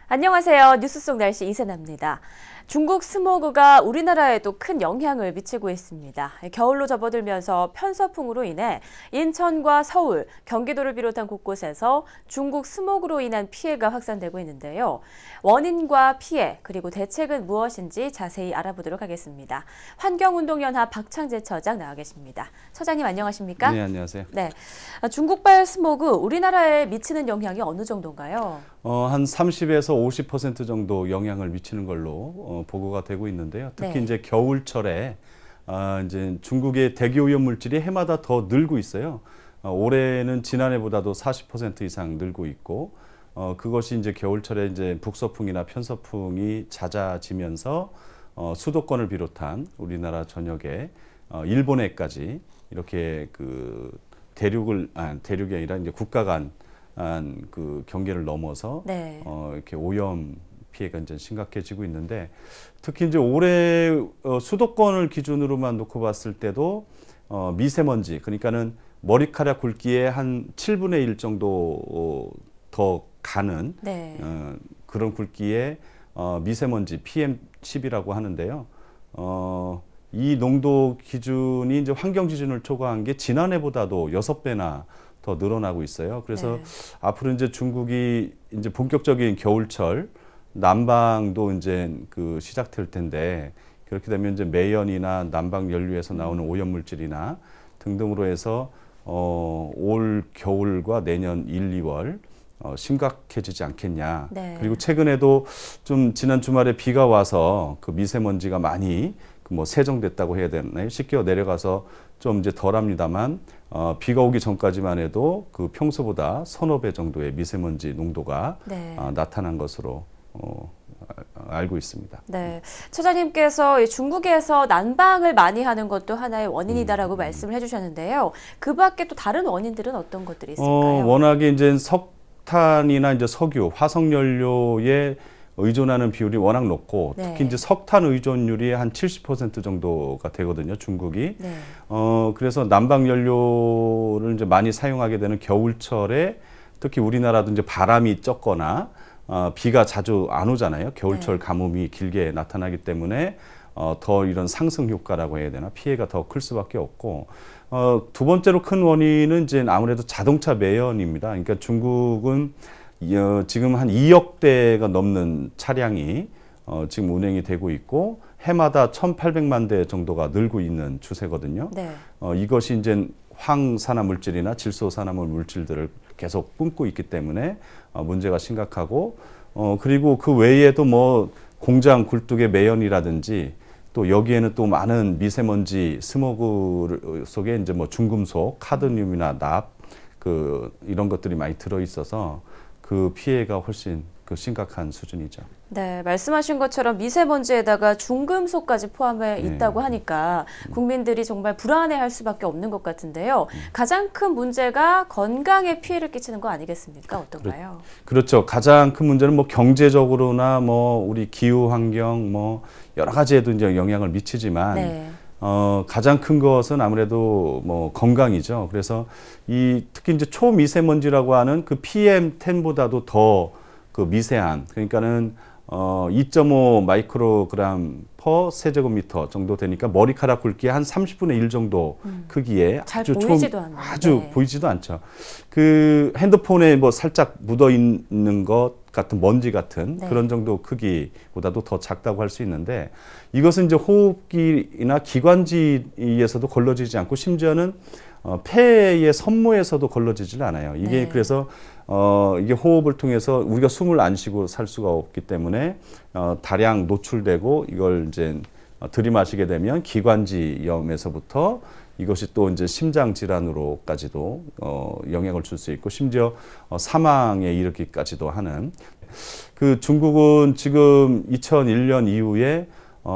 안녕하세요. 뉴스 속 날씨 이세나입니다. 중국 스모그가 우리나라에도 큰 영향을 미치고 있습니다. 겨울로 접어들면서 편서풍으로 인해 인천과 서울, 경기도를 비롯한 곳곳에서 중국 스모그로 인한 피해가 확산되고 있는데요. 원인과 피해, 그리고 대책은 무엇인지 자세히 알아보도록 하겠습니다. 환경운동연합 박창재 처장 나와 계십니다. 처장님 안녕하십니까? 네, 안녕하세요. 네, 중국발 스모그 우리나라에 미치는 영향이 어느 정도인가요? 한 30에서 50% 정도 영향을 미치는 걸로 보고가 되고 있는데요. 특히 네. 이제 겨울철에 이제 중국의 대기 오염 물질이 해마다 더 늘고 있어요. 올해는 지난해보다도 40% 이상 늘고 있고, 그것이 이제 겨울철에 이제 북서풍이나 편서풍이 잦아지면서 수도권을 비롯한 우리나라 전역에 일본해까지 이렇게 그 대륙이 아니라 이제 국가 간 그 경계를 넘어서 네. 이렇게 오염 피해가 이제 심각해지고 있는데, 특히 이제 올해 수도권을 기준으로만 놓고 봤을 때도 미세먼지, 그러니까는 머리카락 굵기의 한 7분의 1 정도 더 가는 네. 그런 굵기의 미세먼지 PM10이라고 하는데요. 이 농도 기준이 이제 환경 기준을 초과한 게 지난해보다도 6배나 더 늘어나고 있어요. 그래서 네. 앞으로 이제 중국이 이제 본격적인 겨울철 난방도 이제 그 시작될 텐데, 그렇게 되면 이제 매연이나 난방 연료에서 나오는 오염 물질이나 등등으로 해서 올 겨울과 내년 1, 2월 심각해지지 않겠냐. 네. 그리고 최근에도 좀 지난 주말에 비가 와서 그 미세먼지가 많이 뭐 세정됐다고 해야 되나요? 씻겨 내려가서 좀 이제 덜합니다만, 비가 오기 전까지만 해도 그 평소보다 서너 배 정도의 미세먼지 농도가 네. 나타난 것으로 알고 있습니다. 네, 처장님께서 중국에서 난방을 많이 하는 것도 하나의 원인이다라고 말씀을 해주셨는데요. 그 밖에 또 다른 원인들은 어떤 것들이 있을까요? 워낙에 이제 석탄이나 이제 석유, 화석 연료에 의존하는 비율이 워낙 높고, 네. 특히 이제 석탄 의존율이 한 70% 정도가 되거든요, 중국이. 네. 그래서 난방 연료를 이제 많이 사용하게 되는 겨울철에, 특히 우리나라도 이제 바람이 적거나 비가 자주 안 오잖아요. 겨울철 네. 가뭄이 길게 나타나기 때문에 더 이런 상승 효과라고 해야 되나, 피해가 더 클 수밖에 없고, 두 번째로 큰 원인은 이제 아무래도 자동차 매연입니다. 그러니까 중국은 지금 한 2억 대가 넘는 차량이 지금 운행이 되고 있고, 해마다 1,800만 대 정도가 늘고 있는 추세거든요. 네. 이것이 이제 황산화 물질이나 질소산화 물질들을 계속 뿜고 있기 때문에 문제가 심각하고, 그리고 그 외에도 뭐 공장 굴뚝의 매연이라든지, 또 여기에는 또 많은 미세먼지 스모그 속에 이제 뭐 중금속, 카드뮴이나 납, 이런 것들이 많이 들어 있어서 그 피해가 훨씬 심각한 수준이죠. 네, 말씀하신 것처럼 미세먼지에다가 중금속까지 포함해 있다고 하니까 국민들이 정말 불안해할 수밖에 없는 것 같은데요. 가장 큰 문제가 건강에 피해를 끼치는 거 아니겠습니까? 어떤가요? 그렇죠. 가장 큰 문제는 뭐 경제적으로나 뭐 우리 기후 환경 뭐 여러 가지에도 이제 영향을 미치지만, 네. 가장 큰 것은 아무래도 뭐 건강이죠. 그래서 특히 이제 초미세먼지라고 하는 그 PM10보다도 더 그 미세한, 그러니까는 2.5 마이크로그램 퍼 세제곱미터 정도 되니까 머리카락 굵기의 한 30분의 1 정도 크기에 잘 보이지도 않나요? 아주 네. 보이지도 않죠. 그 핸드폰에 뭐 살짝 묻어 있는 것 같은 먼지 같은 네. 그런 정도 크기보다도 더 작다고 할 수 있는데, 이것은 이제 호흡기나 기관지에서도 걸러지지 않고, 심지어는 폐의 섬모에서도 걸러지질 않아요. 이게 네. 그래서 이게 호흡을 통해서 우리가 숨을 안 쉬고 살 수가 없기 때문에 다량 노출되고, 이걸 이제 들이마시게 되면 기관지염에서부터 이것이 또 이제 심장 질환으로까지도 영향을 줄 수 있고, 심지어 사망에 이르기까지도 하는. 그 중국은 지금 2001년 이후에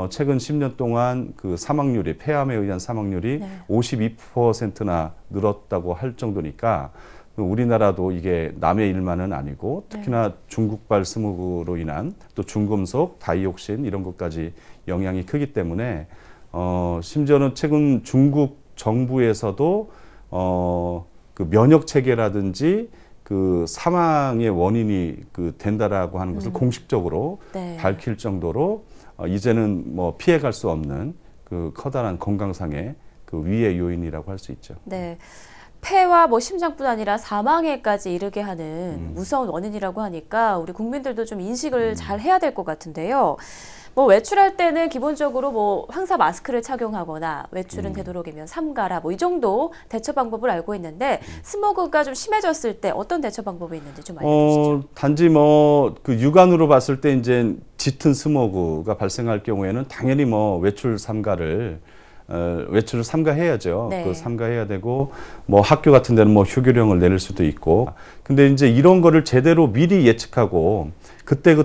최근 10년 동안 그 사망률이, 폐암에 의한 사망률이 네. 52%나 늘었다고 할 정도니까, 우리나라도 이게 남의 일만은 아니고, 특히나 중국발 스모그로 인한 또 중금속, 다이옥신 이런 것까지 영향이 크기 때문에, 심지어는 최근 중국 정부에서도 그 면역 체계라든지 그 사망의 원인이 그 된다라고 하는 것을 공식적으로 네. 밝힐 정도로 이제는 뭐 피해갈 수 없는 그 커다란 건강상의 그 위의 요인이라고 할 수 있죠. 네. 폐와 뭐 심장뿐 아니라 사망에까지 이르게 하는 무서운 원인이라고 하니까 우리 국민들도 좀 인식을 잘 해야 될 것 같은데요. 뭐 외출할 때는 기본적으로 뭐 항상 마스크를 착용하거나 외출은 되도록이면 삼가라 뭐 이 정도 대처 방법을 알고 있는데 스모그가 좀 심해졌을 때 어떤 대처 방법이 있는지 좀 알려주시죠. 단지 뭐 그 육안으로 봤을 때 이제 짙은 스모그가 발생할 경우에는 당연히 뭐 외출을 삼가해야죠. 네. 그 삼가해야 되고 뭐 학교 같은 데는 뭐 휴교령을 내릴 수도 있고. 근데 이제 이런 거를 제대로 미리 예측하고 그때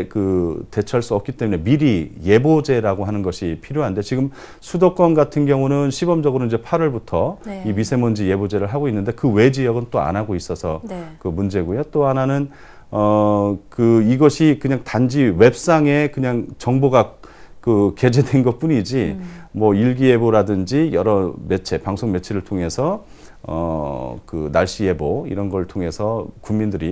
그 대처할 수 없기 때문에 미리 예보제라고 하는 것이 필요한데 지금 수도권 같은 경우는 시범적으로 이제 8월부터 네. 이 미세먼지 예보제를 하고 있는데 그 외 지역은 또 안 하고 있어서 네. 그 문제고요. 또 하나는 이것이 그냥 단지 웹상에 그냥 정보가 그 게재된 것 뿐이지 뭐 일기예보라든지 여러 매체, 방송 매체를 통해서 그 날씨 예보 이런 걸 통해서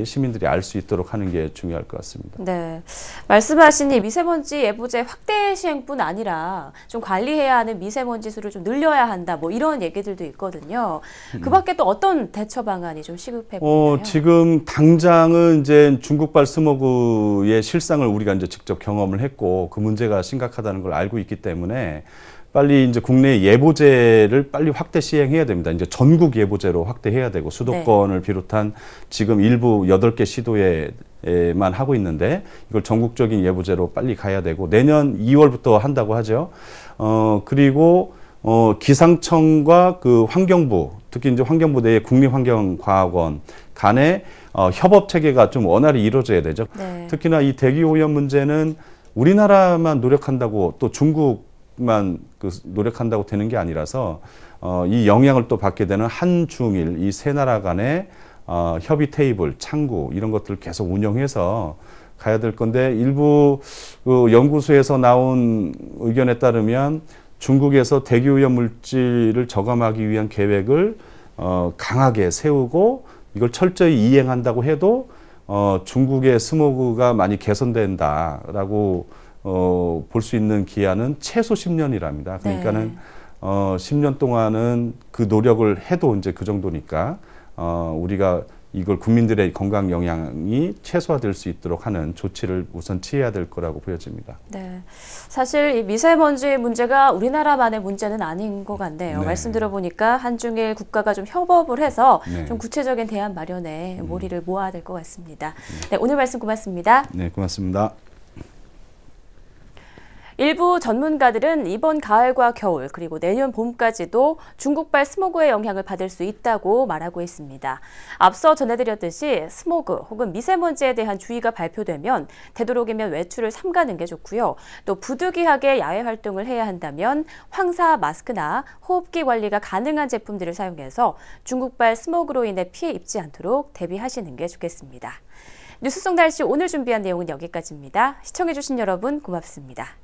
시민들이 알 수 있도록 하는 게 중요할 것 같습니다. 네. 말씀하신 이 미세먼지 예보제 확대 시행뿐 아니라 좀 관리해야 하는 미세먼지 수를 좀 늘려야 한다. 뭐 이런 얘기들도 있거든요. 그 밖에 또 어떤 대처 방안이 좀 시급해 보이나요? 지금 당장은 이제 중국발 스모그의 실상을 우리가 이제 직접 경험을 했고 그 문제가 심각하다는 걸 알고 있기 때문에 빨리 이제 국내 예보제를 빨리 확대 시행해야 됩니다. 이제 전국 예보제로 확대해야 되고 수도권을 비롯한 지금 일부 8개 시도에만 하고 있는데 이걸 전국적인 예보제로 빨리 가야 되고 내년 2월부터 한다고 하죠. 그리고 기상청과 그 환경부, 특히 이제 환경부 내에 국립환경과학원 간의 협업 체계가 좀 원활히 이루어져야 되죠. 네. 특히나 이 대기 오염 문제는 우리나라만 노력한다고 또 중국만 노력한다고 되는 게 아니라서 이 영향을 또 받게 되는 한중일 이 세 나라 간의 협의 테이블, 창구 이런 것들을 계속 운영해서 가야 될 건데 일부 그 연구소에서 나온 의견에 따르면 중국에서 대기오염 물질을 저감하기 위한 계획을 강하게 세우고 이걸 철저히 이행한다고 해도 중국의 스모그가 많이 개선된다라고 볼 수 있는 기한은 최소 10년이랍니다. 그러니까는 네. 10년 동안은 그 노력을 해도 이제 그 정도니까 우리가 이걸 국민들의 건강 영향이 최소화될 수 있도록 하는 조치를 우선 취해야 될 거라고 보여집니다. 네, 사실 이 미세먼지 문제가 우리나라만의 문제는 아닌 것 같네요. 네. 말씀 들어보니까 한중일 국가가 좀 협업을 해서 네. 좀 구체적인 대안 마련에 머리를 모아야 될 것 같습니다. 네, 오늘 말씀 고맙습니다. 네, 고맙습니다. 일부 전문가들은 이번 가을과 겨울 그리고 내년 봄까지도 중국발 스모그의 영향을 받을 수 있다고 말하고 있습니다. 앞서 전해드렸듯이 스모그 혹은 미세먼지에 대한 주의가 발표되면 되도록이면 외출을 삼가는 게 좋고요. 또 부득이하게 야외 활동을 해야 한다면 황사 마스크나 호흡기 관리가 가능한 제품들을 사용해서 중국발 스모그로 인해 피해 입지 않도록 대비하시는 게 좋겠습니다. 뉴스 속 날씨 오늘 준비한 내용은 여기까지입니다. 시청해주신 여러분 고맙습니다.